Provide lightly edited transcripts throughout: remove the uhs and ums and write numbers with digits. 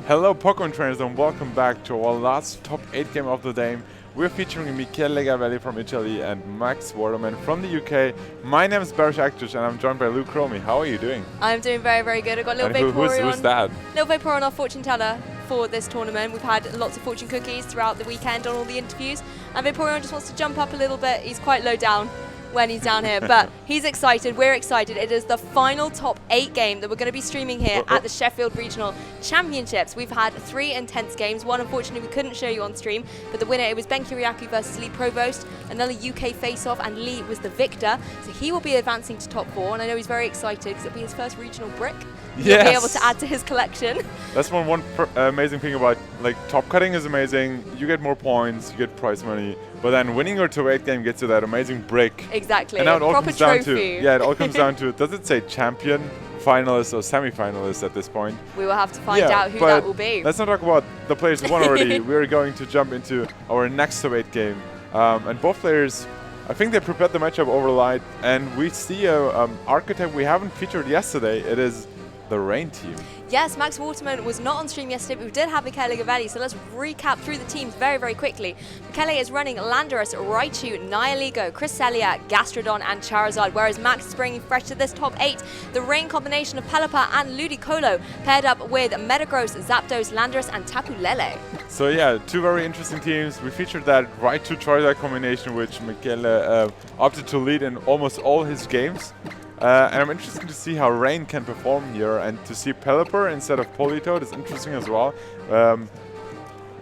Hello Pokemon trainers and welcome back to our last top 8 game of the day. We're featuring Michele Gavelli from Italy and Max Waterman from the UK. My name is Barish Aktush and I'm joined by Luke Romy. How are you doing? I'm doing very, very good. I've got a little Who's that? Little Vaporeon, our fortune teller for this tournament. We've had lots of fortune cookies throughout the weekend on all the interviews. And Vaporeon just wants to jump up a little bit. He's quite low down when he's down here, but he's excited, we're excited. It is the final top 8 game that we're going to be streaming here at the Sheffield Regional Championships. We've had 3 intense games. One, unfortunately, we couldn't show you on stream, but the winner, it was Ben Kiriakou versus Lee Provost, another UK face-off, and Lee was the victor. So he will be advancing to top 4, and I know he's very excited because it'll be his first regional brick. Yes. He'll be able to add to his collection. That's one amazing thing about, like, top cutting is amazing. You get more points, you get prize money, but then winning your top 8 game gets you that amazing brick. Exactly. And now it all proper comes down trophy. to, it all comes down to, does it say champion, finalist, or semi-finalist at this point? We will have to find out who that will be. Let's not talk about the players who won already. We're going to jump into our next top 8 game. And both players, I think they prepared the matchup over light, and we see a archetype we haven't featured yesterday. It is the Rain team. Yes, Max Waterman was not on stream yesterday, but we did have Michele Gavelli, so let's recap through the teams very, very quickly. Michele is running Landorus, Raichu, Nihilego, Cresselia, Gastrodon, and Charizard, whereas Max is bringing fresh to this top 8 the Rain combination of Pelipper and Ludicolo, paired up with Metagross, Zapdos, Landorus, and Tapu Lele. So yeah, 2 very interesting teams. We featured that Raichu Charizard combination, which Michele opted to lead in almost all his games. And I'm interested to see how Rain can perform here, and to see Pelipper instead of Politoed is interesting as well.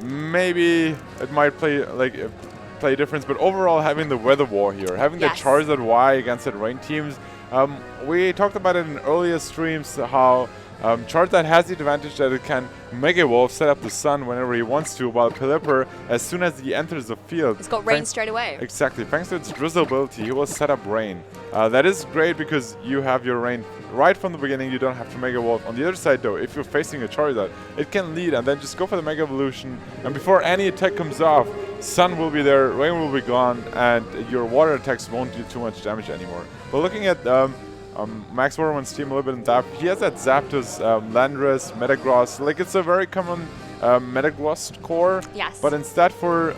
Maybe it might play a difference, but overall having the Weather War here, having the Charizard Y against the Rain teams, we talked about it in earlier streams how Charizard has the advantage that it can Mega Evolve, set up the sun whenever he wants to, while Pelipper, as soon as he enters the field, it's got Rain straight away. Exactly, thanks to its Drizzle ability, he will set up Rain. That is great because you have your Rain right from the beginning, you don't have to Mega Evolve. On the other side though, if you're facing a Charizard, it can lead and then just go for the Mega Evolution, and before any attack comes off, Sun will be there, Rain will be gone, and your water attacks won't do too much damage anymore. But looking at Max Waterman's team a little bit in depth, he has that Zapdos, Landorus, Metagross, like it's a very common Metagross core, but instead for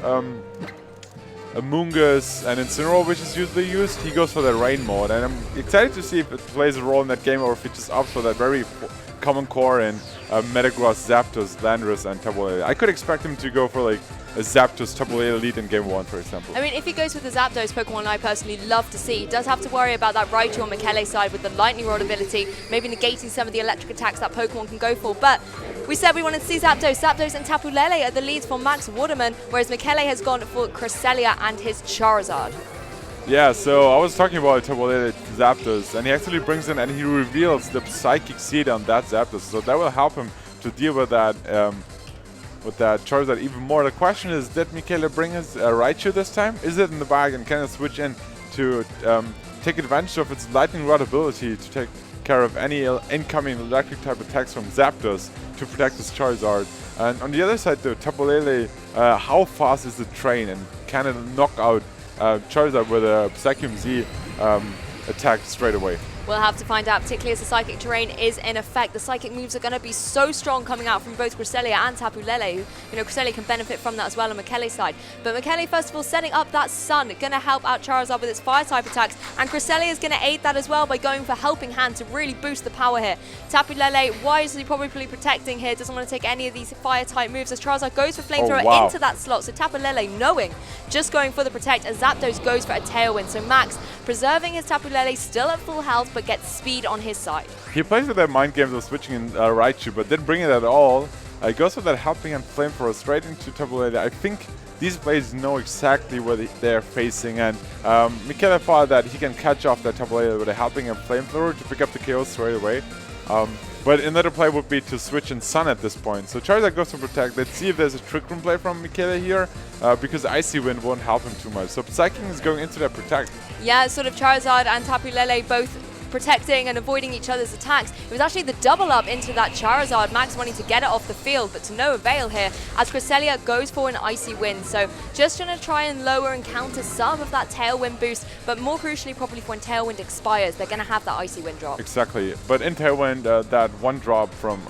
Amoonguss and Incineroar, which is usually used, he goes for the Rain mode, and I'm excited to see if it plays a role in that game or if it just opts for that very common core in Metagross, Zapdos, Landorus, and Tapu Lele. I could expect him to go for like a Zapdos Tapu Lele lead in game 1, for example. I mean, if he goes with the Zapdos Pokemon, I personally love to see. He does have to worry about that Raichu on Michele's side with the Lightning Rod ability, maybe negating some of the electric attacks that Pokemon can go for. But we said we wanted to see Zapdos. Zapdos and Tapu Lele are the leads for Max Waterman, whereas Michele has gone for Cresselia and his Charizard. Yeah, so I was talking about Tapu Lele Zapdos, and he actually brings in and he reveals the Psychic Seed on that Zapdos, so that will help him to deal with that Charizard even more. The question is, did Michele bring his Raichu this time? Is it in the bag, and can it switch in to take advantage of its Lightning Rod ability to take care of any incoming electric type attacks from Zapdos to protect his Charizard? And on the other side though, Tapu Lele, how fast is the train, and can it knock out Charizard with a Psychium Z attack straight away? We'll have to find out, particularly as the Psychic Terrain is in effect. The Psychic moves are going to be so strong coming out from both Cresselia and Tapu Lele. You know, Cresselia can benefit from that as well on Michele's side. But Michele, first of all, setting up that Sun, going to help out Charizard with its Fire-type attacks. And Cresselia is going to aid that as well by going for Helping Hand to really boost the power here. Tapu Lele wisely probably protecting here, doesn't want to take any of these Fire-type moves as Charizard goes for Flamethrower into that slot. So Tapu Lele knowing, just going for the Protect as Zapdos goes for a Tailwind. So Max preserving his Tapu Lele, still at full health, but gets speed on his side. He plays with that mind games of switching in Raichu, but didn't bring it at all. He goes for that Helping and Flamethrower straight into Tapu Lele. I think these players know exactly what they're facing, and Michele thought that he can catch off that Tapu Lele with a Helping and Flamethrower to pick up the KO straight away. But another play would be to switch in Sun at this point. So Charizard goes to Protect. Let's see if there's a Trick Room play from Michele here, because Icy Wind won't help him too much. So Psychic is going into that Protect. Yeah, sort of Charizard and Tapu Lele both protecting and avoiding each other's attacks. It was actually the double up into that Charizard, Max wanting to get it off the field, but to no avail here as Cresselia goes for an Icy Wind. So just trying to try and lower and counter some of that Tailwind boost, but more crucially probably when Tailwind expires, they're going to have that Icy Wind drop. Exactly, but in Tailwind, that one drop from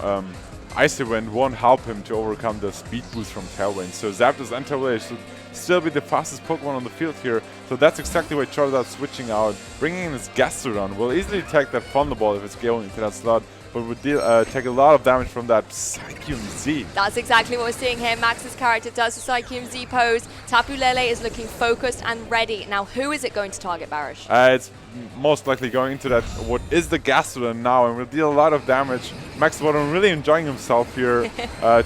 Icy Wind won't help him to overcome the speed boost from Tailwind. So Zapdos and Tailwind should still be the fastest Pokemon on the field here. So that's exactly why Charizard switching out, bringing in his Gastrodon. Will easily take that Thunderbolt if it's going into that slot, but would take a lot of damage from that Psychium Z. That's exactly what we're seeing here. Max's character does the Psychium Z pose. Tapu Lele is looking focused and ready. Now, who is it going to target, Barish? It's most likely going into that, what is the Gastrodon now, and will deal a lot of damage. Max Waterman really enjoying himself here,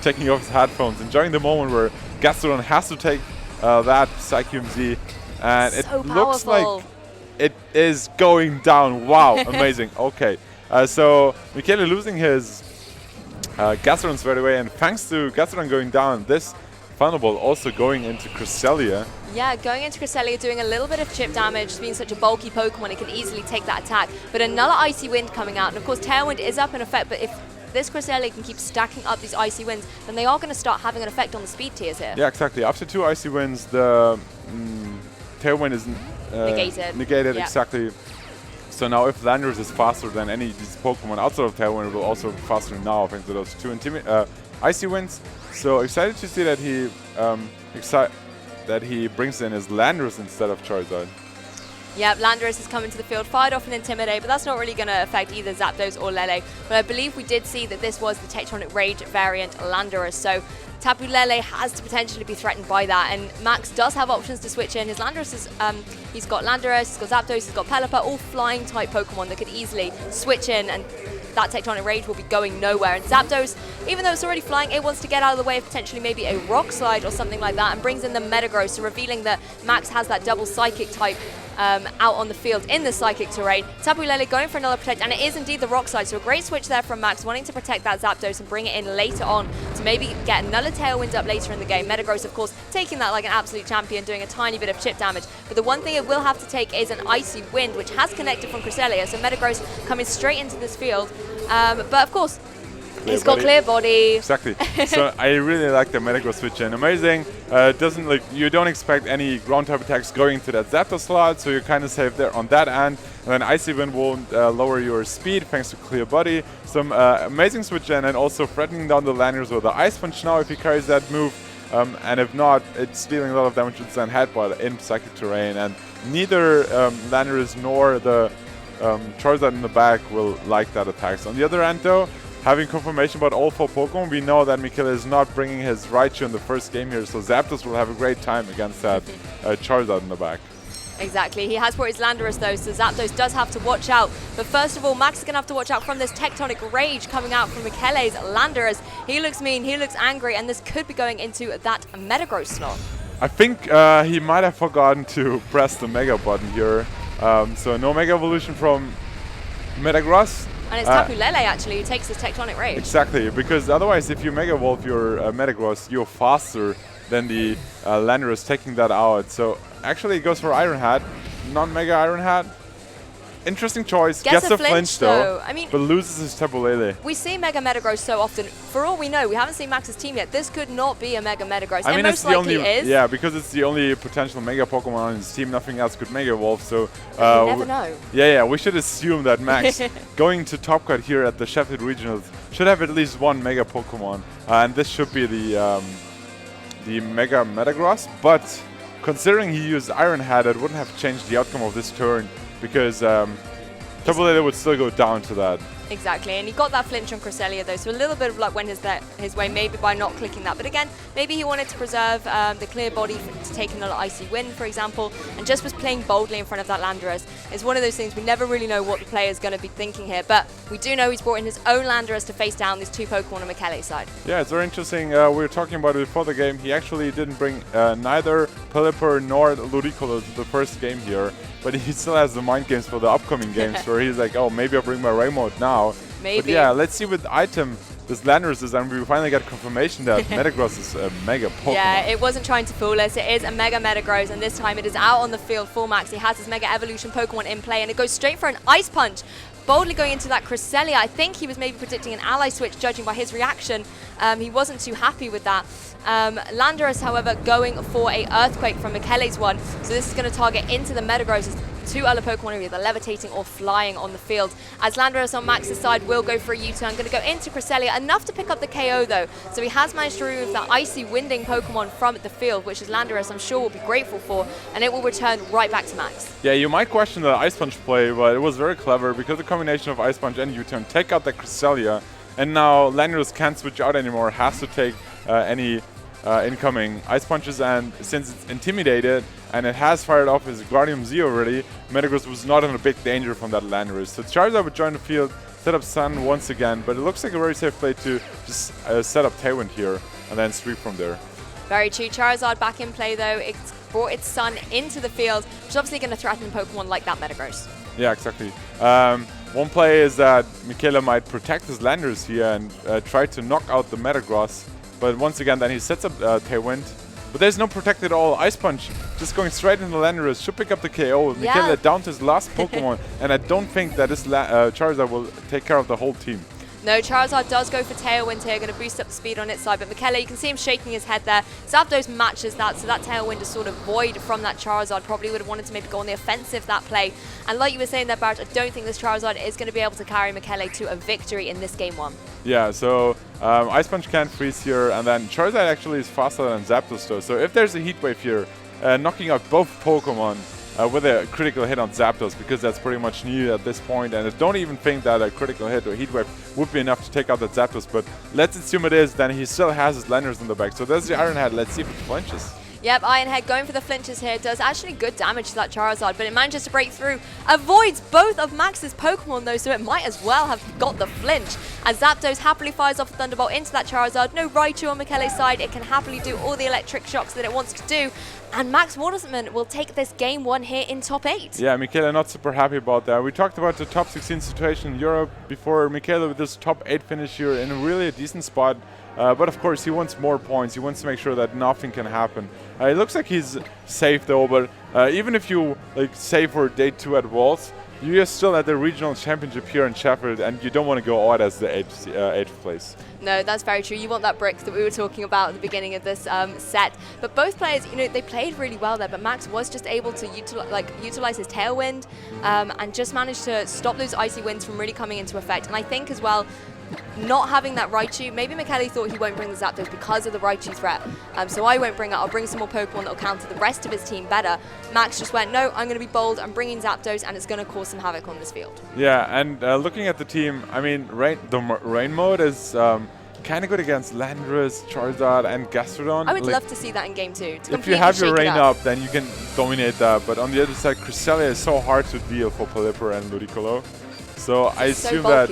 taking off his headphones, enjoying the moment where Gastrodon has to take that Psychium Z, and so it looks like it is going down. Wow, amazing. Okay, so Michele losing his Gastrodon straight away, and thanks to Gastrodon going down, this Thunderbolt also going into Cresselia. Yeah, going into Cresselia, doing a little bit of chip damage, being such a bulky Pokemon, it can easily take that attack. But another Icy Wind coming out, and of course Tailwind is up in effect, but if this Cresselia can keep stacking up these Icy Winds, then they are going to start having an effect on the speed tiers here. Yeah, exactly. After 2 Icy Winds, the Tailwind is negated, yeah. exactly. So now if Landorus is faster than any of these Pokemon outside of Tailwind, it will also be faster now thanks to those 2 Icy Winds. So excited to see that he brings in his Landorus instead of Charizard. Yep, Landorus has come into the field, fired off an Intimidate, but that's not really going to affect either Zapdos or Lele. But I believe we did see that this was the Tectonic Rage variant Landorus, so Tapu Lele has to potentially be threatened by that, and Max does have options to switch in. His Landorus is, he's got Landorus, he's got Zapdos, he's got Pelipper, all flying type Pokemon that could easily switch in, and that Tectonic Rage will be going nowhere. And Zapdos, even though it's already flying, it wants to get out of the way of potentially maybe a Rock Slide or something like that, and brings in the Metagross, so revealing that Max has that double Psychic type out on the field in the Psychic terrain. Tapu Lele going for another Protect, and it is indeed the Rock Slide, so a great switch there from Max, wanting to protect that Zapdos and bring it in later on to maybe get another Tailwind up later in the game. Metagross, of course, taking that like an absolute champion, doing a tiny bit of chip damage, but the one thing it will have to take is an Icy Wind, which has connected from Cresselia, so Metagross coming straight into this field, but of course, he's got clear body. Exactly. So I really like the Metagross switch in. Amazing. You don't expect any ground type attacks going to that Zapdos slot, so you're kind of safe there on that end. And then Icy Wind won't lower your speed thanks to clear body. Some amazing switch in, and also threatening down the Landorus with the Ice Punch now if he carries that move. And if not, it's dealing a lot of damage with Zen Headbutt in Psychic terrain. And neither Landorus nor the Charizard in the back will like that attack. So on the other end though, having confirmation about all 4 Pokemon, we know that Michele is not bringing his Raichu in the first game here, so Zapdos will have a great time against that Charizard in the back. Exactly. He has brought his Landorus though, so Zapdos does have to watch out. But first of all, Max is going to have to watch out from this Tectonic Rage coming out from Michele's Landorus. He looks mean, he looks angry, and this could be going into that Metagross slot. I think he might have forgotten to press the Mega button here. So no Mega Evolution from Metagross. And it's Tapu Lele actually who takes this Tectonic Rage. Exactly, because otherwise if you Mega Evolve your Metagross, you're faster than the Landorus taking that out. So actually it goes for Iron Hat, non-Mega Iron Hat. Interesting choice. Gets a flinch though. I mean, but loses his Tapu Lele. We see Mega Metagross so often. For all we know, we haven't seen Max's team yet. This could not be a Mega Metagross. I mean, most likely is. Yeah, because it's the only potential Mega Pokemon on his team. Nothing else could Mega Evolve. So you never know. Yeah. We should assume that Max going to Top Cut here at the Sheffield Regionals should have at least 1 Mega Pokemon, and this should be the Mega Metagross. But considering he used Iron Hat, it wouldn't have changed the outcome of this turn, because Tapu Lele would still go down to that. Exactly, and he got that flinch on Cresselia though, so a little bit of luck went his way, maybe by not clicking that. But again, maybe he wanted to preserve the clear body to take another Icy Wind, for example, and just was playing boldly in front of that Landorus. It's one of those things we never really know what the player is going to be thinking here, but we do know he's brought in his own Landorus to face down these 2 Pokemon on Michele's side. Yeah, it's very interesting. We were talking about it before the game. He actually didn't bring neither Pelipper nor Ludicolo to the first game here, but he still has the mind games for the upcoming games where he's like, oh, maybe I'll bring my Raymode now. Maybe. But yeah, let's see what item this Landorus is, and we finally got confirmation that Metagross is a Mega Pokemon. Yeah, it wasn't trying to fool us. It is a Mega Metagross, and this time it is out on the field for Max. He has his Mega Evolution Pokemon in play, and it goes straight for an Ice Punch. Boldly going into that Cresselia. I think he was maybe predicting an ally switch, judging by his reaction. He wasn't too happy with that. Landorus, however, going for a Earthquake from Michele's one. So this is going to target into the Metagross. two other Pokemon are either levitating or flying on the field. As Landorus on Max's side will go for a U-turn, going to go into Cresselia, enough to pick up the KO though. So he has managed to remove that icy winding Pokemon from the field, which is Landorus I'm sure will be grateful for, and it will return right back to Max. Yeah, you might question the Ice Punch play, but it was very clever because the combination of Ice Punch and U-turn take out the Cresselia, and now Landorus can't switch out anymore, has to take any incoming Ice Punches, and since it's intimidated and it has fired off his Guardian Z already, Metagross was not in a big danger from that Landorus. So Charizard would join the field, set up Sun once again, but it looks like a very safe play to just set up Tailwind here and then sweep from there. Very true. Charizard back in play though. It's brought its Sun into the field, which is obviously going to threaten Pokemon like that Metagross. Yeah, exactly. One play is that Michele might protect his Landorus here and try to knock out the Metagross, but once again then he sets up Tailwind. But there's no protect at all. Ice Punch just going straight into Landorus should pick up the KO. Yeah. Michele down to his last Pokemon, and I don't think that this Charizard will take care of the whole team. No, Charizard does go for Tailwind here, going to boost up the speed on its side, but Michele, you can see him shaking his head there. Zapdos matches that, so that Tailwind is sort of void from that Charizard. Probably would have wanted to maybe go on the offensive that play. And like you were saying there, Barrett, I don't think this Charizard is going to be able to carry Michele to a victory in this game 1. Yeah, so Ice Punch can't freeze here, and then Charizard actually is faster than Zapdos though. So if there's a Heat Wave here, knocking out both Pokemon with a critical hit on Zapdos, because that's pretty much needed at this point, and I don't even think that a critical hit or Heat Wave would be enough to take out that Zapdos, but let's assume it is, then he still has his Landorus in the back. So there's the Iron Head, let's see if it flinches. Yep, Ironhead going for the flinches here, does actually good damage to that Charizard, but it manages to break through, avoids both of Max's Pokemon though, so it might as well have got the flinch. As Zapdos happily fires off a Thunderbolt into that Charizard, no Raichu on Michele's side, it can happily do all the electric shocks that it wants to do, and Max Waterman will take this game 1 here in top 8. Yeah, Michele not super happy about that. We talked about the top 16 situation in Europe before. Michele with this top 8 finish here in really a decent spot. But of course he wants more points, he wants to make sure that nothing can happen. It looks like he's safe though, but even if you save for day 2 at Worlds, you're still at the regional championship here in Sheffield, and you don't want to go out as the 8th place. No, that's very true. You want that brick that we were talking about at the beginning of this set. But both players, they played really well there, but Max was just able to utilize his Tailwind and just managed to stop those icy winds from really coming into effect. And I think as well, not having that Raichu, maybe Michele thought he won't bring the Zapdos because of the Raichu threat. So I won't bring it, I'll bring some more Pokemon that will counter the rest of his team better. Max just went, no, I'm going to be bold, I'm bringing Zapdos, and it's going to cause some havoc on this field. Yeah, and looking at the team, I mean, the rain mode is kind of good against Landorus, Charizard, and Gastrodon. I would love to see that in game 2. If you have your rain up, then you can dominate that. But on the other side, Cresselia is so hard to deal for Pelipper and Ludicolo. So I assume that...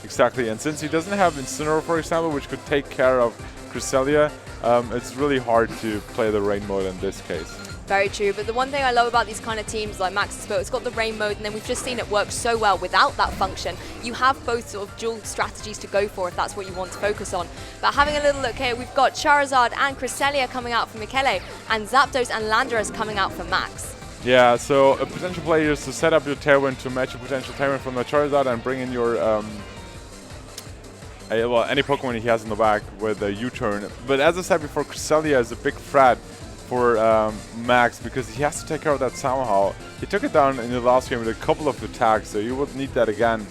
Exactly, and since he doesn't have Incineroar, for example, which could take care of Cresselia, it's really hard to play the rain mode in this case. Very true, but the one thing I love about these kind of teams like Max's Sport, it's got the rain mode, and then we've just seen it work so well without that function. You have both sort of dual strategies to go for if that's what you want to focus on. But having a little look here, we've got Charizard and Cresselia coming out for Michele, and Zapdos and Landorus coming out for Max. Yeah, so a potential play is to set up your Tailwind to match a potential Tailwind from the Charizard and bring in your any Pokemon he has in the back with a U-turn. But as I said before, Cresselia is a big threat for Max because he has to take care of that somehow. He took it down in the last game with a couple of attacks, so you would need that again.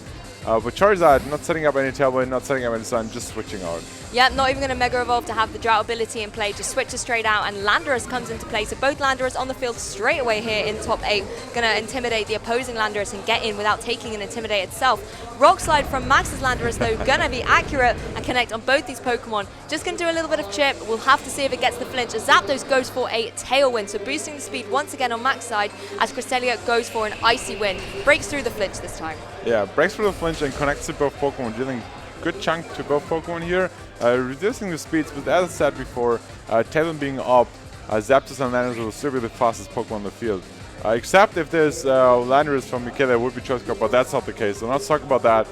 But Charizard not setting up any Tailwind, not setting up any Sun, just switching out. Yeah, not even going to Mega Evolve to have the Drought ability in play, just switches straight out, and Landorus comes into play. So both Landorus on the field straight away here in top 8, going to intimidate the opposing Landorus and get in without taking an Intimidate itself. Rock Slide from Max's Landorus though, going to be accurate and connect on both these Pokemon. Just going to do a little bit of chip, we'll have to see if it gets the flinch as Zapdos goes for a Tailwind, so boosting the speed once again on Max's side as Cresselia goes for an Icy Wind. Breaks through the flinch this time. Yeah, breaks through the flinch and connects to both Pokemon, dealing good chunk to both Pokemon here, reducing the speeds, but as I said before, Tailwind being up, Zapdos and Landorus will still be the fastest Pokemon on the field. Except if there's Landorus from Michele would be choice card, but that's not the case, so let's talk about that.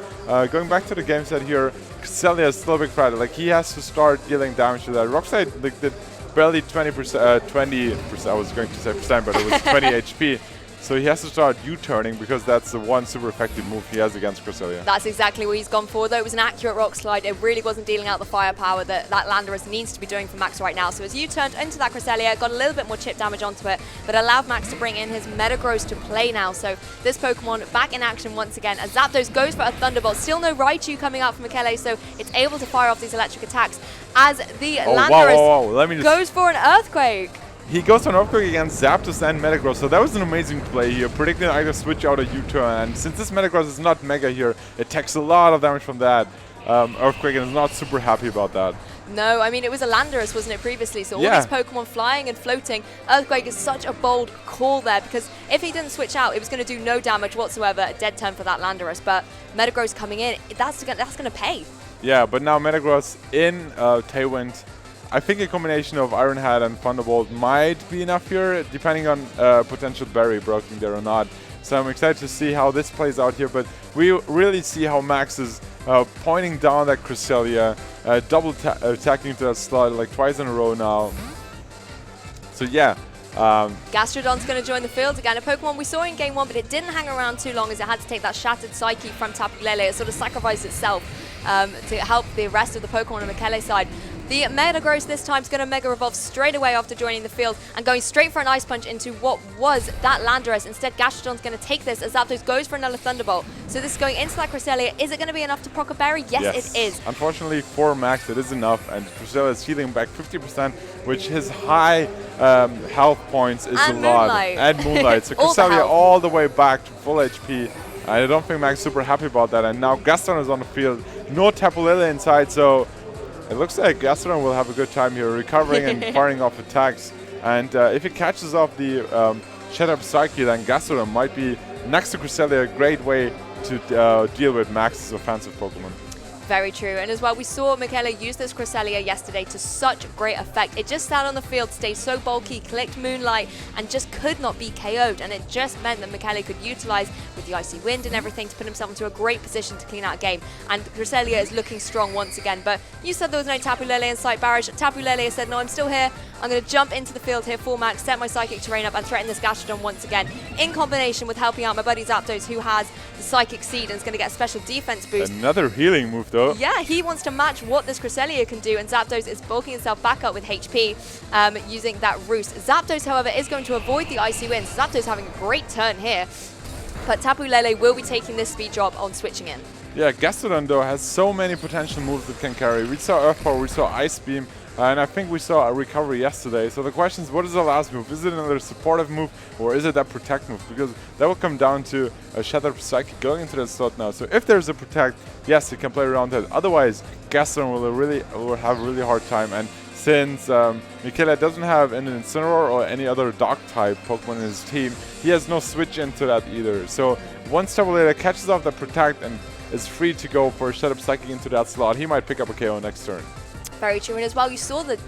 Going back to the game set here, Cresselia is still a big threat, like he has to start dealing damage to that. Rockslide did barely 20%, I was going to say percent, but it was 20 HP. So he has to start U-turning because that's the one super effective move he has against Cresselia. That's exactly what he's gone for, though. It was an accurate rock slide. It really wasn't dealing out the firepower that Landorus needs to be doing for Max right now. So as U-turned into that Cresselia, got a little bit more chip damage onto it, but allowed Max to bring in his Metagross to play now. So this Pokemon back in action once again as Zapdos goes for a Thunderbolt. Still no Raichu coming out from Michele, so it's able to fire off these electric attacks as the Landorus goes for an Earthquake. He goes for an Earthquake against Zapdos and Metagross, so that was an amazing play here. Predicting either switch out or U-turn, and since this Metagross is not Mega here, it takes a lot of damage from that Earthquake and is not super happy about that. No, I mean, it was a Landorus, wasn't it, previously? So all these Pokemon flying and floating. Earthquake is such a bold call there, because if he didn't switch out, it was going to do no damage whatsoever. A dead turn for that Landorus, but Metagross coming in, that's going to pay. Yeah, but now Metagross in Tailwind. I think a combination of Iron Head and Thunderbolt might be enough here, depending on potential Berry broken there or not. So I'm excited to see how this plays out here, but we really see how Max is pointing down that Cresselia, double attacking to that slot like twice in a row now. So yeah. Gastrodon's going to join the field again, a Pokemon we saw in Game 1, but it didn't hang around too long as it had to take that Shattered Psyche from Tapu Lele. It sort of sacrificed itself to help the rest of the Pokemon on Michele's side. The Metagross this time is going to Mega Evolve straight away after joining the field and going straight for an Ice Punch into what was that Landorus. Instead, Gastrodon's going to take this as Zapdos goes for another Thunderbolt. So this is going into that Cresselia. Is it going to be enough to proc a Berry? Yes, it is. Unfortunately, for Max, it is enough, and Cresselia is healing back 50%, which his high health points is and a lot. Moonlight. And Moonlight. So Cresselia all the way back to full HP. I don't think Max is super happy about that. And now Gastrodon is on the field. No Tapu Lele inside, so it looks like Gastrodon will have a good time here, recovering and firing off attacks. And if it catches off the Shattered Psyche, then Gastrodon might be, next to Cresselia, a great way to deal with Max's offensive Pokemon. Very true. And as well, we saw Michele use this Cresselia yesterday to such great effect. It just sat on the field, stayed so bulky, clicked Moonlight, and just could not be KO'd. And it just meant that Michele could utilize with the Icy Wind and everything to put himself into a great position to clean out a game. And Cresselia is looking strong once again. But you said there was no Tapu Lele in sight, Barrage. Tapu Lele said, no, I'm still here. I'm going to jump into the field here for Max, set my Psychic Terrain up, and threaten this Gastrodon once again, in combination with helping out my buddy Zapdos, who has the Psychic Seed and is going to get a special defense boost. Another healing move, though. Yeah, he wants to match what this Cresselia can do, and Zapdos is bulking himself back up with HP using that Roost. Zapdos, however, is going to avoid the Icy Wind. So Zapdos having a great turn here, but Tapu Lele will be taking this speed drop on switching in. Yeah, Gastrodon, though, has so many potential moves it can carry. We saw Earth Power, we saw Ice Beam, and I think we saw a recovery yesterday. So the question is, what is the last move? Is it another supportive move, or is it that protect move? Because that will come down to a Shattered Psyche going into the slot now. So if there's a protect, yes, he can play around that. Otherwise, Gastrodon will have a really hard time. And since Michele doesn't have an Incineroar or any other Dark-type Pokemon in his team, he has no switch into that either. So once Tapu Lele catches off the protect and is free to go for a Shattered Psyche into that slot, he might pick up a KO next turn. Very true, and as well, you saw the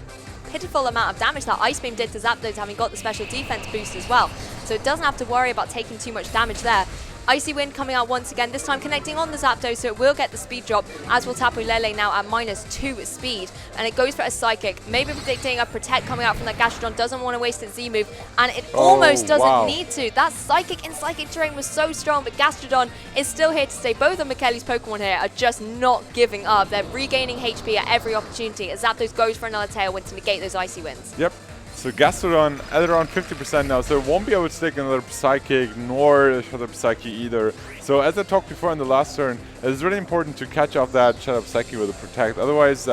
pitiful amount of damage that Ice Beam did to Zapdos, having got the special defense boost as well. So it doesn't have to worry about taking too much damage there. Icy Wind coming out once again, this time connecting on the Zapdos, so it will get the speed drop, as will Tapu Lele now at -2 speed. And it goes for a Psychic, maybe predicting a Protect coming out from that Gastrodon, doesn't want to waste its Z-move, and it almost doesn't need to. That Psychic in Psychic Terrain was so strong, but Gastrodon is still here to stay. Both of Michele's Pokemon here are just not giving up. They're regaining HP at every opportunity, as Zapdos goes for another Tailwind to negate those Icy Winds. Yep. So Gastrodon at around 50% now, so it won't be able to take another Psychic nor Shattered Psyche either. So as I talked before in the last turn, it's really important to catch off that Shattered Psyche with a Protect. Otherwise,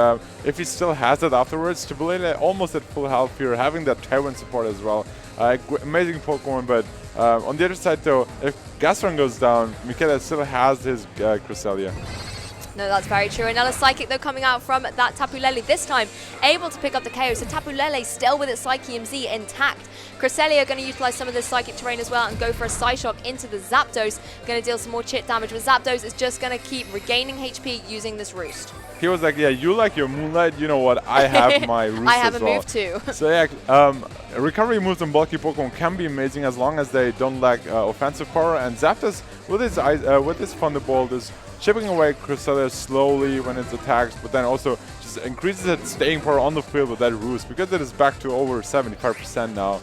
if he still has it afterwards, Tapu Lele almost at full health here, having that Tailwind support as well. Amazing Pokemon, but on the other side though, if Gastrodon goes down, Michele still has his Cresselia. No, that's very true. Another Psychic, though, coming out from that Tapu Lele, this time able to pick up the KO. So Tapu Lele still with its Psyche MZ intact. Cresselia going to utilize some of this Psychic Terrain as well and go for a Psyshock into the Zapdos. Going to deal some more chip damage, but Zapdos is just going to keep regaining HP using this Roost. He was like, yeah, you like your Moonlight, you know what, I have my Roost I have as a well. move too. So yeah, recovery moves on bulky Pokemon can be amazing as long as they don't lack offensive power. And Zapdos, with his Thunderbolt, is chipping away Cresselia slowly when it's attacked, but then also just increases its staying power on the field with that Roost, because it is back to over 75% now.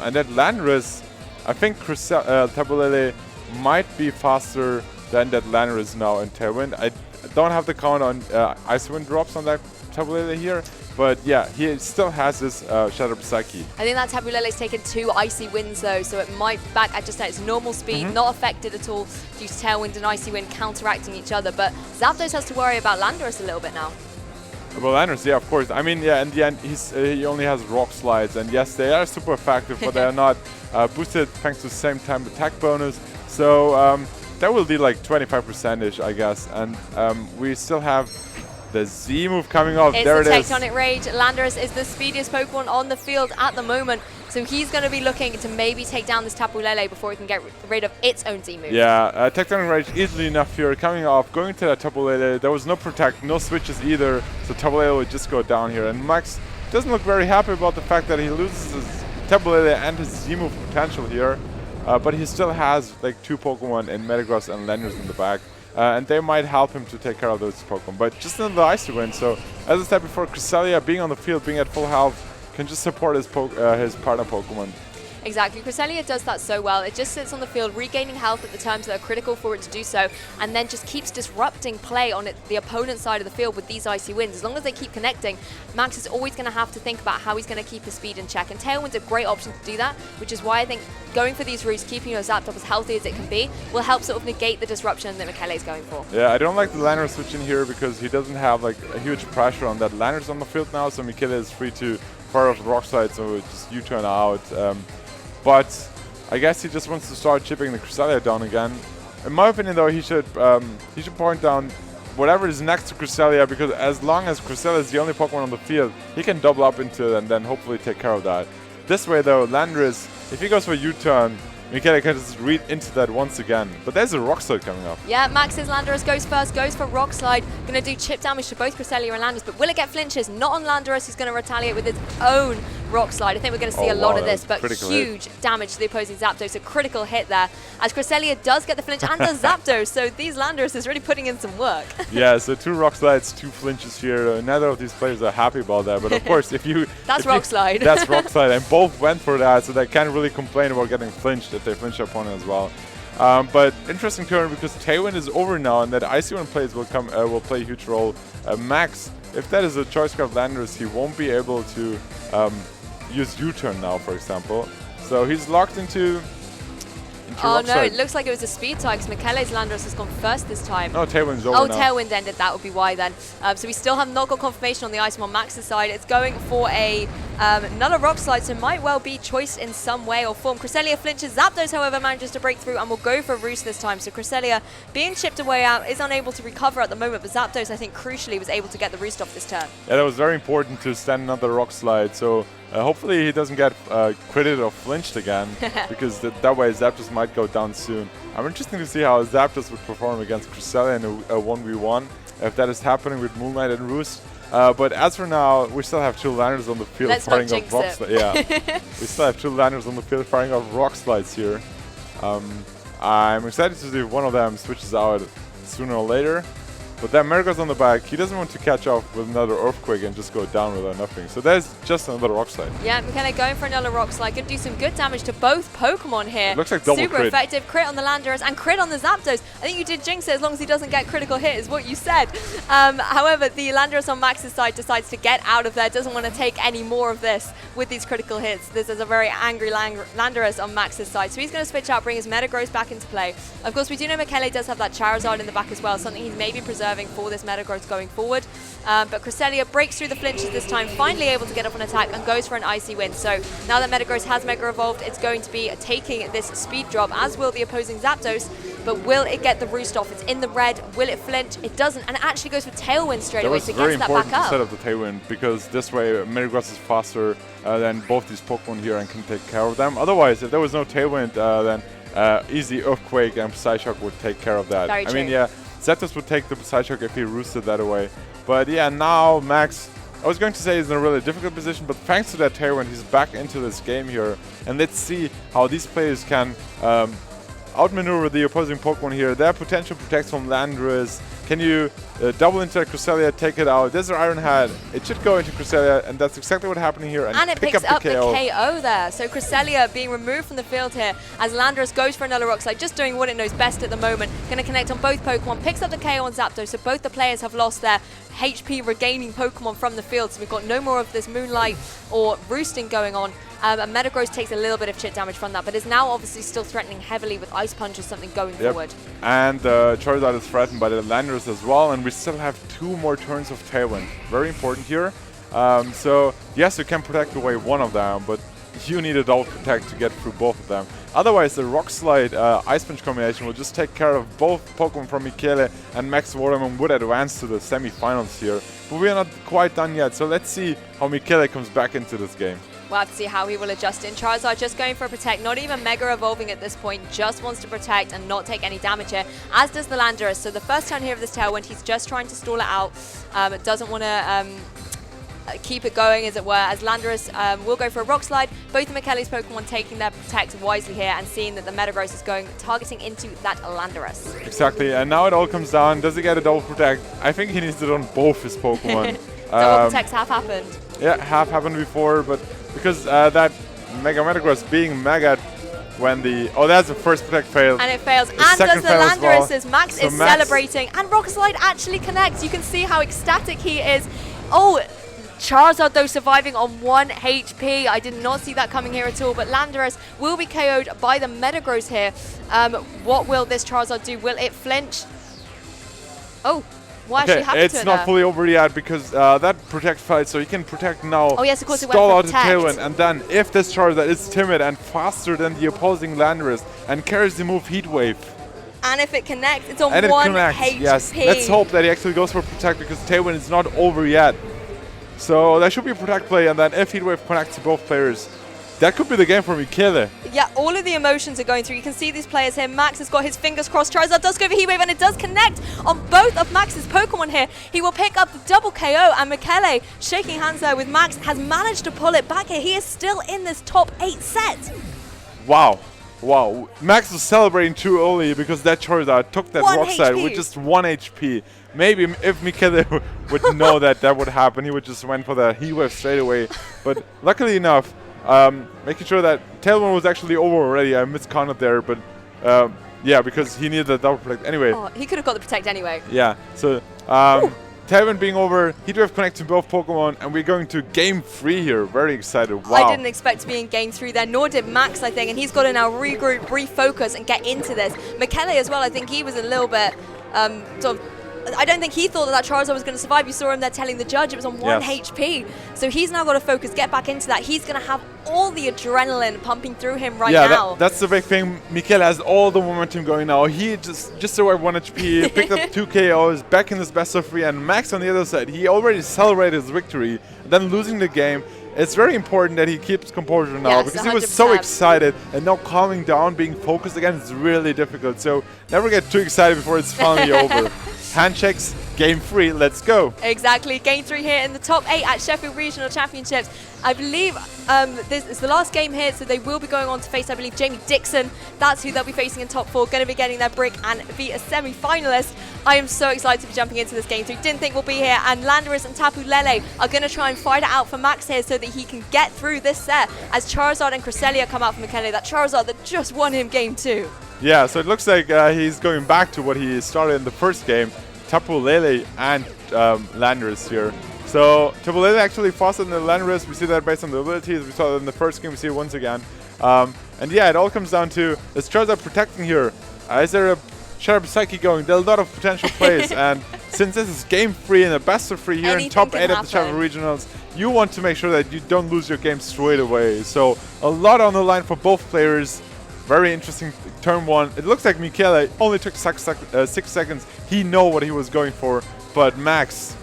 And that Landorus I think Tapu Lele might be faster than that Landorus now in Tailwind. I don't have the count on Icy Wind drops on that Tapu Lele here, but yeah, he still has this Shadow Psyche. I think that Tapu Lele's taken 2 Icy Winds though, so it might back at just at its normal speed, not affected at all due to Tailwind and Icy Wind counteracting each other. But Zapdos has to worry about Landorus a little bit now. Well, Landorus, yeah, of course. I mean, yeah, in the end, he only has Rock Slides, and yes, they are super effective, but they are not boosted thanks to the same time attack bonus. So that will be like 25%-ish, I guess. And we still have the Z move coming off. There it is. It's a Tectonic Rage. Landorus is the speediest Pokemon on the field at the moment. So he's going to be looking to maybe take down this Tapu Lele before he can get rid of its own Z move. Yeah, Tectonic Rage easily enough here. Coming off, going to that Tapu Lele. There was no protect, no switches either. So Tapu Lele would just go down here. And Max doesn't look very happy about the fact that he loses his Tapu Lele and his Z move potential here. But he still has like 2 Pokemon in Metagross and Landorus in the back. And they might help him to take care of those Pokemon. But just in the Icy Wind. So as I said before, Cresselia being on the field, being at full health, can just support his partner Pokemon. Exactly. Cresselia does that so well. It just sits on the field, regaining health at the times that are critical for it to do so, and then just keeps disrupting play on the opponent's side of the field with these Icy Winds. As long as they keep connecting, Max is always going to have to think about how he's going to keep his speed in check. And Tailwind's a great option to do that, which is why I think going for these routes, keeping your Zapdos as healthy as it can be, will help sort of negate the disruption that Michele is going for. Yeah, I don't like the Landorus switch in here because he doesn't have like a huge pressure on that Landorus on the field now, so Michele is free to fire off the Rock Slide, so just U-turn out. But I guess he just wants to start chipping the Cresselia down again. In my opinion, though, he should point down whatever is next to Cresselia, because as long as Cresselia is the only Pokemon on the field, he can double up into it and then hopefully take care of that. This way, though, Landorus, if he goes for U-turn, Michele can just read into that once again. But there's a Rock Slide coming up. Yeah, Max's Landorus goes first, goes for Rock Slide. Going to do chip damage to both Cresselia and Landorus, but will it get flinches? Not on Landorus, who's going to retaliate with its own Rock Slide. I think we're going to see a lot of this, but huge damage to the opposing Zapdos. A critical hit there, as Cresselia does get the flinch and does Zapdos, so these Landorus is really putting in some work. Yeah, so 2 Rock Slides, 2 flinches here. Neither of these players are happy about that, but of course, That's Rock Slide. That's Rock Slide, and both went for that, so they can't really complain about getting flinched if they flinch their opponent as well. But interesting turn, because Tailwind is over now, and that Icy Wind plays will play a huge role. Max, if that is a Choice Scarf Landorus, he won't be able to use U-turn now, for example. So he's locked into Oh no, it looks like it was a speed tie because Michele's Landorus has gone first this time. No, Tailwind's over now. Tailwind ended, that would be why then. So we still have not got confirmation on the item on Max's side. It's going for another Rock Slide, so might well be choice in some way or form. Cresselia flinches. Zapdos, however, manages to break through and will go for Roost this time. So Cresselia, being chipped away out, is unable to recover at the moment, but Zapdos, I think, crucially was able to get the Roost off this turn. Yeah, that was very important to stand another Rock Slide. So hopefully he doesn't get critted or flinched again, because that way Zapdos might go down soon. I'm interested to see how Zapdos would perform against Cresselia in a 1v1, if that is happening with Moonlight and Roost. But as for now, we still have two Landers on the field firing off Rock Slides. Yeah, we still have two Landers on the field firing off Rock Slides here. I'm excited to see if one of them switches out sooner or later. But then Metagross on the back, he doesn't want to catch up with another Earthquake and just go down without nothing. So there's just another Rock Slide. Yeah, Michele going for another Rock Slide. Going to do some good damage to both Pokemon here. It looks like double Super crit. Effective. Crit on the Landorus and crit on the Zapdos. I think you did jinx it as long as he doesn't get critical hit is what you said. However, the Landorus on Max's side decides to get out of there. Doesn't want to take any more of this with these critical hits. This is a very angry Landorus on Max's side. So he's going to switch out, bring his Metagross back into play. Of course, we do know Michele does have that Charizard in the back as well. Something he's maybe preserving for this Metagross going forward. But Cresselia breaks through the flinches this time, finally able to get up an attack and goes for an Icy Wind. So now that Metagross has Mega Evolved, it's going to be taking this speed drop, as will the opposing Zapdos. But will it get the Roost off? It's in the red. Will it flinch? It doesn't, and it actually goes for Tailwind straight away, so it gets that back up. That was very important to set up the Tailwind, because this way Metagross is faster than both these Pokemon here and can take care of them. Otherwise, if there was no Tailwind, then easy Earthquake and Psyshock would take care of that. Very true. I mean, yeah, Zapdos would take the Psyshock if he roosted that away. But yeah, now Max, I was going to say he's in a really difficult position, but thanks to that Tailwind, he's back into this game here. And let's see how these players can outmaneuver the opposing Pokemon here. Their potential protects from Landorus. Can you double into Cresselia, take it out? There's an Iron Hat. It should go into Cresselia, and that's exactly what happened here. And it picks up the KO there. So Cresselia being removed from the field here as Landorus goes for another Rock Slide, just doing what it knows best at the moment. Going to connect on both Pokemon, picks up the KO on Zapdos, so both the players have lost their HP regaining Pokemon from the field, so we've got no more of this Moonlight or Roosting going on. And Metagross takes a little bit of chip damage from that, but is now obviously still threatening heavily with Ice Punch or something going forward. And Charizard is threatened by the Landorus as well, and we still have 2 more turns of Tailwind. Very important here. So yes, you can protect away one of them, but you need a double protect to get through both of them. Otherwise, the Rock Slide Ice Punch combination will just take care of both Pokemon from Michele, and Max Waterman would advance to the semi-finals here. But we are not quite done yet, so let's see how Michele comes back into this game. We'll have to see how he will adjust in. Charizard just going for a protect, not even Mega Evolving at this point, just wants to protect and not take any damage here, as does the Landorus. So the first turn here of this Tailwind, he's just trying to stall it out. Doesn't want to keep it going, as it were, as Landorus will go for a Rock Slide. Both of Michele's Pokemon taking their protect wisely here and seeing that the Metagross is going, targeting into that Landorus. Exactly, and now it all comes down. Does he get a double protect? I think he needs it on both his Pokemon. Double protects have happened. Yeah, have happened before, but because that Metagross being Mega when the... Oh, that's the first protect fail. And it fails. And does the Landorus as Max is celebrating. And Rock Slide actually connects. You can see how ecstatic he is. Oh, Charizard though surviving on 1 HP. I did not see that coming here at all, but Landorus will be KO'd by the Metagross here. What will this Charizard do? Will it flinch? Oh. What actually happened to it? It's not fully over yet because that protect fight, so you can protect now. Oh yes, of course it went stall for out the Tailwind, and then if this Charizard is timid and faster than the opposing Landorus and carries the move Heat Wave. And if it connects, it's on and 1 HP. Yes, HP. let's hope that he actually goes for protect because Tailwind is not over yet. So that should be a protect play, and then if Heat Wave connects to both players, that could be the game for Michele. Yeah, all of the emotions are going through. You can see these players here. Max has got his fingers crossed. Charizard does go for Heat Wave, and it does connect on both of Max's Pokemon here. He will pick up the double KO, and Michele, shaking hands there with Max, has managed to pull it back here. He is still in this top 8 set. Wow. Wow. Max was celebrating too early because that Charizard took that Rock Slide with just 1 HP. Maybe if Michele would know that that would happen, he would just went for the Heat Wave straight away. But luckily enough, making sure that Tailwind was actually over already. I miscounted there, but yeah, because he needed the double protect anyway. Oh, he could have got the protect anyway. Yeah, so Tailwind being over, Heat Wave connecting both Pokemon, and we're going to game 3 here. Very excited. Wow. I didn't expect to be in game 3 there, nor did Max, I think, and he's got to now regroup, refocus, and get into this. Michele as well, I think he was a little bit sort of... I don't think he thought that Charizard was going to survive. You saw him there telling the judge it was on 1 HP. So he's now got to focus, get back into that. He's going to have all the adrenaline pumping through him now. Yeah, that's the big thing. Michele has all the momentum going now. He just survived 1 HP, picked up 2 KOs, back in this best of 3, and Max on the other side, he already celebrated his victory, then losing the game. It's very important that he keeps composure now, because 100%. he was so excited, and now calming down, being focused again is really difficult. So never get too excited before it's finally over. Handshakes, game 3, let's go. Exactly, game 3 here in the top 8 at Sheffield Regional Championships. I believe this is the last game here, so they will be going on to face, I believe, Jamie Dixon. That's who they'll be facing in top 4, going to be getting their brick and be a semi-finalist. I am so excited to be jumping into this game 3. Didn't think we'll be here, and Landorus and Tapu Lele are going to try and fight it out for Max here so that he can get through this set as Charizard and Cresselia come out from Michele. That Charizard that just won him game 2. Yeah, so it looks like he's going back to what he started in the first game. Tapu Lele and Landorus here. So Tapu Lele actually faster than the Landorus. We see that based on the abilities. We saw that in the first game. We see it once again. And yeah, it all comes down to, is Charizard protecting here? Is there a Shadow Psyche going? There are a lot of potential plays. And since this is game 3 and a best of 3 here in top 8 of the Sheffield Regionals, you want to make sure that you don't lose your game straight away. So a lot on the line for both players. Very interesting turn 1. It looks like Michele only took 6 seconds. He knew what he was going for, but Max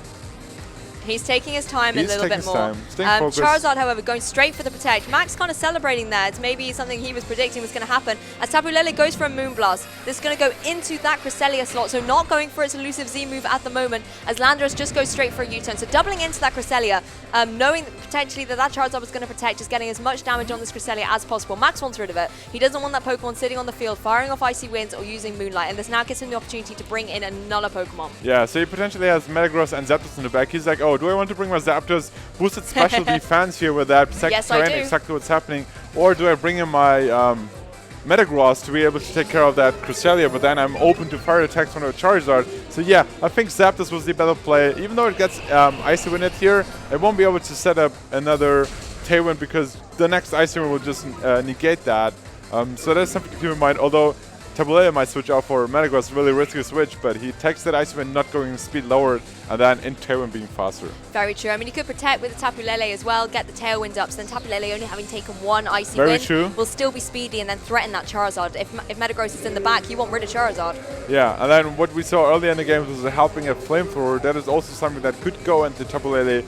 He's taking his time a little bit more. Focused. Charizard, however, going straight for the Protect. Max kind of celebrating there. It's maybe something he was predicting was going to happen. As Tapu Lele goes for a Moonblast, this is going to go into that Cresselia slot, so not going for its elusive Z move at the moment, as Landorus just goes straight for a U-turn. So doubling into that Cresselia, knowing potentially that Charizard was going to Protect, just getting as much damage on this Cresselia as possible. Max wants rid of it. He doesn't want that Pokemon sitting on the field, firing off Icy Winds or using Moonlight, and this now gives him the opportunity to bring in another Pokemon. Yeah, so he potentially has Metagross and Zapdos in the back. He's like, oh, do I want to bring my Zapdos boosted special defense here with that Yes, I do. exactly what's happening, or do I bring in my Metagross to be able to take care of that Cresselia, but then I'm open to fire attacks from a Charizard. So yeah, I think Zapdos was the better play. Even though it gets Icy Wind here, it won't be able to set up another Tailwind because the next Icy Wind will just negate that. So that's something to keep in mind, although Tapu Lele might switch out for Metagross, really risky switch, but he takes that Icy Wind not going speed lower and then in Tailwind being faster. Very true. I mean, you could Protect with the Tapu Lele as well, get the Tailwind up, so then Tapu Lele only having taken one Icy Wind will still be speedy and then threaten that Charizard. If Metagross is in the back, you want rid of Charizard. Yeah, and then what we saw earlier in the game was helping a Flamethrower. That is also something that could go into Tapu Lele.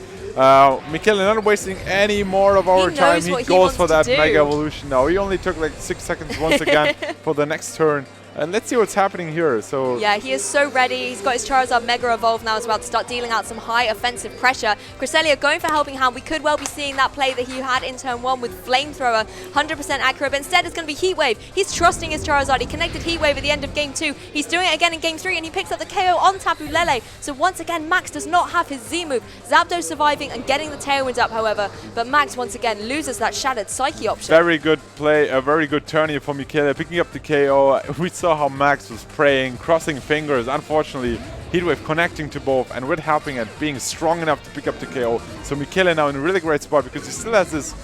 Michele not wasting any more of our time. He goes for that Mega Evolution now. He only took like 6 seconds once again for the next turn. And let's see what's happening here. So yeah, he is so ready. He's got his Charizard Mega Evolve now as well to start dealing out some high offensive pressure. Cresselia going for Helping Hand. We could well be seeing that play that he had in turn 1 with Flamethrower, 100% accurate, but instead it's going to be Heat Wave. He's trusting his Charizard. He connected Heat Wave at the end of game 2. He's doing it again in game 3, and he picks up the KO on Tapu Lele. So once again, Max does not have his Z move. Zapdos surviving and getting the Tailwind up, however, but Max once again loses that Shattered Psyche option. Very good play, a very good turn here for Michele, picking up the KO. We saw how Max was praying, crossing fingers. Unfortunately, Heatwave connecting to both and with Helping and being strong enough to pick up the KO. So Michele now in a really great spot because he still has this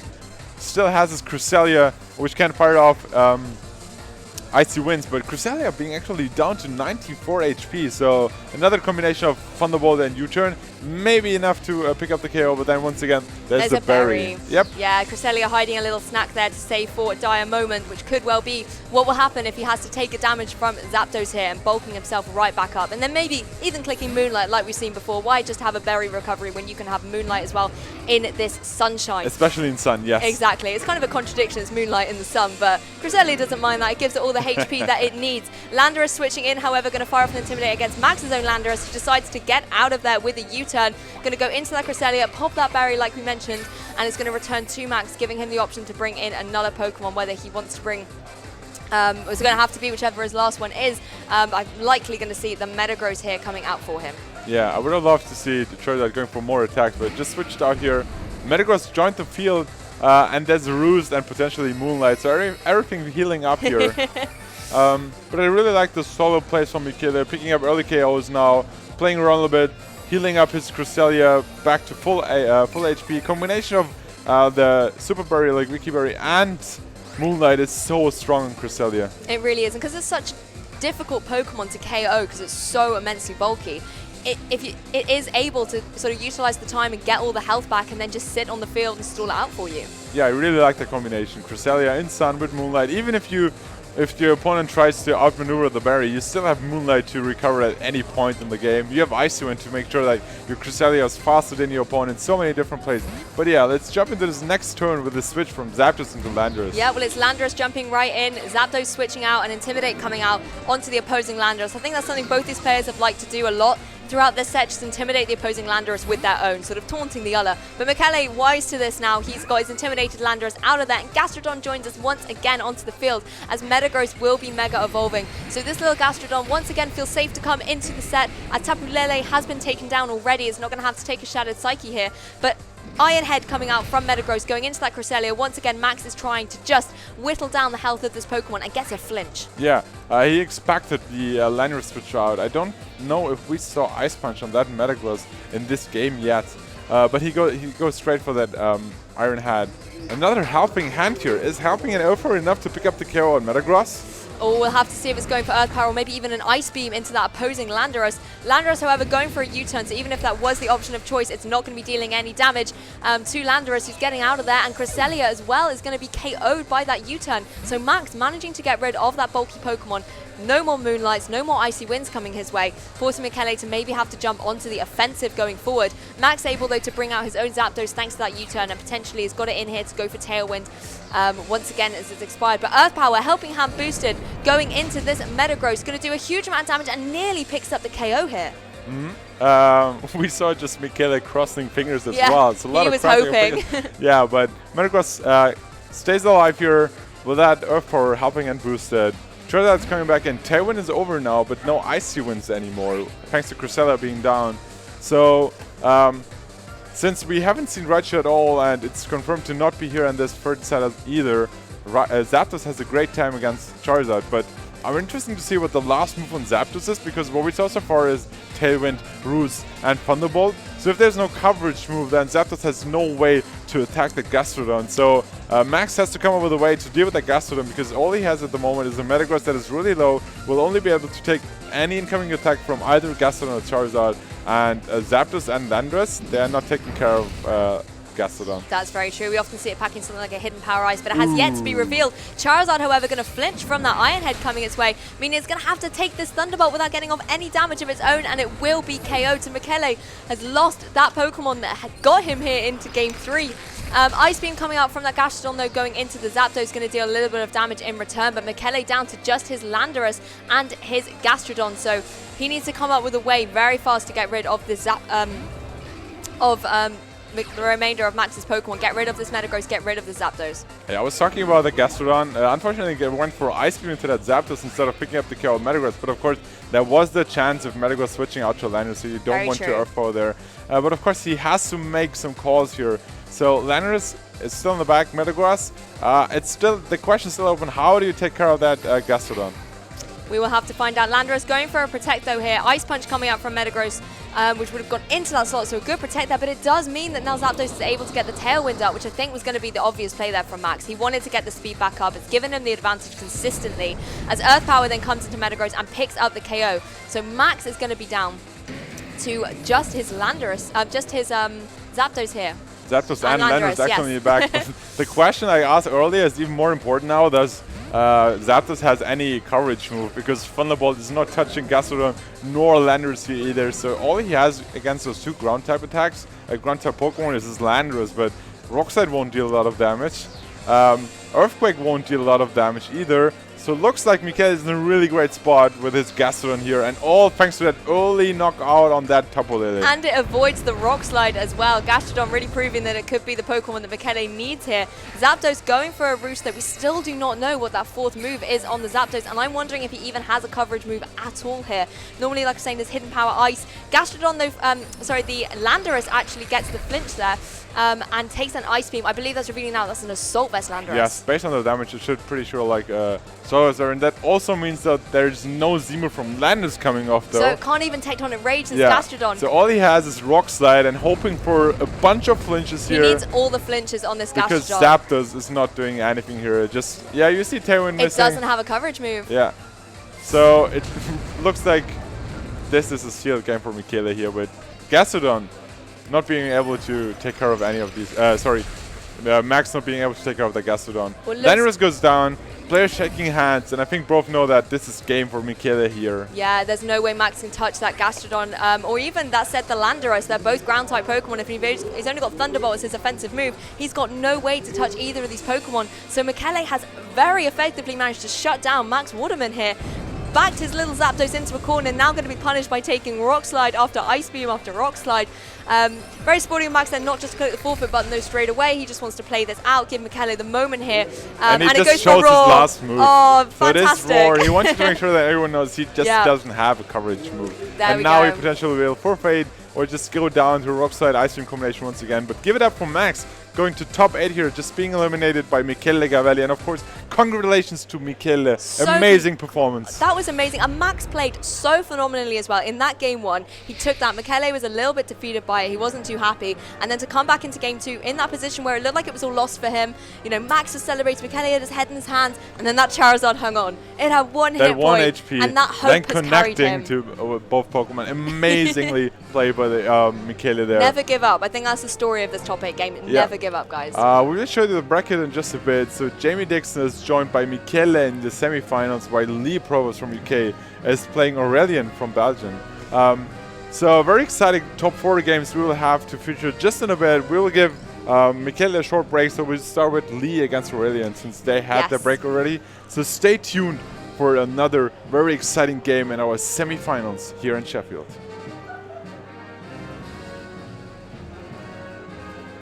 Cresselia, which can fire off Icy Winds, but Cresselia being actually down to 94 HP, so another combination of Thunderbolt and U-turn, maybe enough to pick up the KO, but then once again, there's a berry. Yep. Yeah, Cresselia hiding a little snack there to save for a dire moment, which could well be what will happen if he has to take a damage from Zapdos here and bulking himself right back up. And then maybe even clicking Moonlight like we've seen before. Why just have a berry recovery when you can have Moonlight as well in this sunshine? Especially in sun, yes. Exactly. It's kind of a contradiction, it's Moonlight in the sun, but Cresselia doesn't mind that. It gives it all the HP that it needs. Landorus switching in, however, going to fire off an Intimidate against Max's own Landorus, who decides to get out of there with a U-turn. Going to go into that Cresselia, pop that berry like we mentioned, and it's going to return to Max, giving him the option to bring in another Pokemon, whether he wants to bring... it's going to have to be whichever his last one is. I'm likely going to see the Metagross here coming out for him. Yeah, I would have loved to see the Charizard going for more attacks, but just switched out here. Metagross joined the field, and there's Roost and potentially Moonlight, so everything healing up here. But I really like the solo plays from Michele, picking up early KOs now, playing around a little bit, healing up his Cresselia back to full HP. Combination of the Super Berry, like Wiki Berry, and Moonlight is so strong in Cresselia. It really is, and because it's such difficult Pokemon to KO because it's so immensely bulky, it is able to sort of utilize the time and get all the health back and then just sit on the field and stall it out for you. Yeah, I really like the combination. Cresselia in Sun with Moonlight. Even if your opponent tries to outmaneuver the berry, you still have Moonlight to recover at any point in the game. You have Icy Wind to make sure that your Cresselia is faster than your opponent. So many different plays. But yeah, let's jump into this next turn with the switch from Zapdos into Landorus. Yeah, well, it's Landorus jumping right in, Zapdos switching out, and Intimidate coming out onto the opposing Landorus. I think that's something both these players have liked to do a lot throughout this set, just intimidate the opposing Landorus with their own, sort of taunting the other. But Michele, wise to this now, he's got his intimidated Landorus out of there, and Gastrodon joins us once again onto the field, as Metagross will be Mega Evolving. So this little Gastrodon once again feels safe to come into the set, as Tapu Lele has been taken down already. It's not going to have to take a Shattered Psyche here, but Iron Head coming out from Metagross, going into that Cresselia. Once again, Max is trying to just whittle down the health of this Pokemon and gets a flinch. Yeah, he expected the Landorus switch out. I don't know if we saw Ice Punch on that Metagross in this game yet, but he goes straight for that Iron Head. Another Helping Hand here. Is Helping an offer enough to pick up the KO on Metagross? Or we'll have to see if it's going for Earth Power or maybe even an Ice Beam into that opposing Landorus. Landorus, however, going for a U-turn, so even if that was the option of choice, it's not going to be dealing any damage to Landorus, who's getting out of there, and Cresselia as well is going to be KO'd by that U-turn. So Max managing to get rid of that bulky Pokemon. No more Moonlights, no more Icy Winds coming his way, forcing Michele to maybe have to jump onto the offensive going forward. Max able, though, to bring out his own Zapdos thanks to that U-turn, and potentially has got it in here to go for Tailwind once again as it's expired. But Earth Power, Helping Hand boosted, going into this Metagross, going to do a huge amount of damage and nearly picks up the KO here. We saw just Michele crossing fingers as Yeah, well. It's a lot he of was crossing hoping. Yeah, but Metagross stays alive here with that Earth Power helping and boosted. Charizard's coming back in. Tailwind is over now, but no Icy Winds anymore, thanks to Cresselia being down. So, since we haven't seen Raichu at all, and it's confirmed to not be here in this third setup either, Zapdos has a great time against Charizard, but I'm interested to see what the last move on Zapdos is, because what we saw so far is Tailwind, Roost, and Thunderbolt. So if there's no coverage move, then Zapdos has no way to attack the Gastrodon. So Max has to come up with a way to deal with the Gastrodon, because all he has at the moment is a Metagross that is really low, will only be able to take any incoming attack from either Gastrodon or Charizard. And Zapdos and Landorus, they are not taking care of Gastrodon. That's very true. We often see it packing something like a hidden Power Ice, but it has yet to be revealed. Charizard, however, going to flinch from that Iron Head coming its way, meaning it's going to have to take this Thunderbolt without getting off any damage of its own, and it will be KO'd. So Michele has lost that Pokemon that had got him here into Game 3. Ice Beam coming out from that Gastrodon, though, going into the Zapdos, going to deal a little bit of damage in return, but Michele down to just his Landorus and his Gastrodon, so he needs to come up with a way very fast to get rid of the the remainder of Max's Pokemon. Get rid of this Metagross, get rid of the Zapdos. Yeah, I was talking about the Gastrodon. Unfortunately, it went for Ice Beam into that Zapdos instead of picking up the KO Metagross. But of course, there was the chance of Metagross switching out to Landorus, so you don't Very want true. to Earth Power there. But of course, he has to make some calls here. So Landorus is still in the back. Metagross, it's still, the question is still open. How do you take care of that Gastrodon? We will have to find out. Landorus going for a Protect, though, here. Ice Punch coming out from Metagross, which would have gone into that slot, so a good Protect there, but it does mean that now Zapdos is able to get the Tailwind up, which I think was going to be the obvious play there from Max. He wanted to get the speed back up. It's given him the advantage consistently, as Earth Power then comes into Metagross and picks up the KO. So Max is going to be down to just his Landorus, just his Zapdos here. Zapdos and Landorus yes. actually back. The question I asked earlier is even more important now. Does Zapdos has any coverage move? Because Thunderbolt is not touching Gastrodon nor Landorus here either. So all he has against those two ground type attacks, ground type Pokemon, is his Landorus, but Rock Slide won't deal a lot of damage. Earthquake won't deal a lot of damage either. So it looks like Michele is in a really great spot with his Gastrodon here, and all thanks to that early knockout on that Tapu Lele. And it avoids the Rock Slide as well. Gastrodon really proving that it could be the Pokemon that Michele needs here. Zapdos going for a Roost, that we still do not know what that fourth move is on the Zapdos, and I'm wondering if he even has a coverage move at all here. Normally, like I'm saying, there's Hidden Power Ice. Gastrodon, though, the Landorus actually gets the flinch there. And takes an Ice Beam. I believe that's revealing now that's an Assault Vest Landorus. Yes, based on the damage, it should pretty sure like Charizard, and that also means that there's no Z-move from Landorus coming off though. So it can't even Tectonic Rage since Gastrodon. So all he has is Rock Slide and hoping for a bunch of flinches here. He needs all the flinches on this Gastrodon. Because Zapdos is not doing anything here. Just, yeah, you see Tailwind missing. It doesn't have a coverage move. Yeah. So it looks like this is a sealed game for Michele here with Gastrodon not being able to take care of any of these. Max not being able to take care of the Gastrodon. Well, Landorus goes down, players shaking hands, and I think both know that this is game for Michele here. Yeah, there's no way Max can touch that Gastrodon, or even that said the Landorus. They're both ground-type Pokemon. If he's only got Thunderbolt as his offensive move, he's got no way to touch either of these Pokemon. So Michele has very effectively managed to shut down Max Waterman here. Backed his little Zapdos into a corner, now going to be punished by taking Rock Slide after Ice Beam after Rock Slide. Very sporty of Max then, not just to click the forfeit button though straight away. He just wants to play this out, give Michele the moment here. And he it just goes shows for his Roar. last move. Oh, so fantastic. it is Roar. He wants to make sure that everyone knows he just doesn't have a coverage move. And now he potentially will forfeit or just go down to Rock Slide Ice Beam combination once again. But give it up for Max. going to top 8 here, just being eliminated by Michele Gavelli. And of course, congratulations to Michele. Amazing performance. That was amazing. And Max played so phenomenally as well. In that game 1, he took that. Michele was a little bit defeated by it. He wasn't too happy. And then to come back into game 2 in that position where it looked like it was all lost for him, you know, Max was celebrating. Michele had his head in his hands. And then that Charizard hung on. It had 1 hit point. HP. And that hope has carried him. To both Pokemon. Amazingly played by the Michele there. Never give up. I think that's the story of this top 8 game. Never give up, guys. We will show you the bracket in just a bit. So Jamie Dixon is joined by Michele in the semifinals, while Lee Provost from UK is playing Aurelian from Belgium. So very exciting top 4 games we will have to feature just in a bit. We will give Michele a short break, so we'll start with Lee against Aurelian since they had their break already. So stay tuned for another very exciting game in our semifinals here in Sheffield.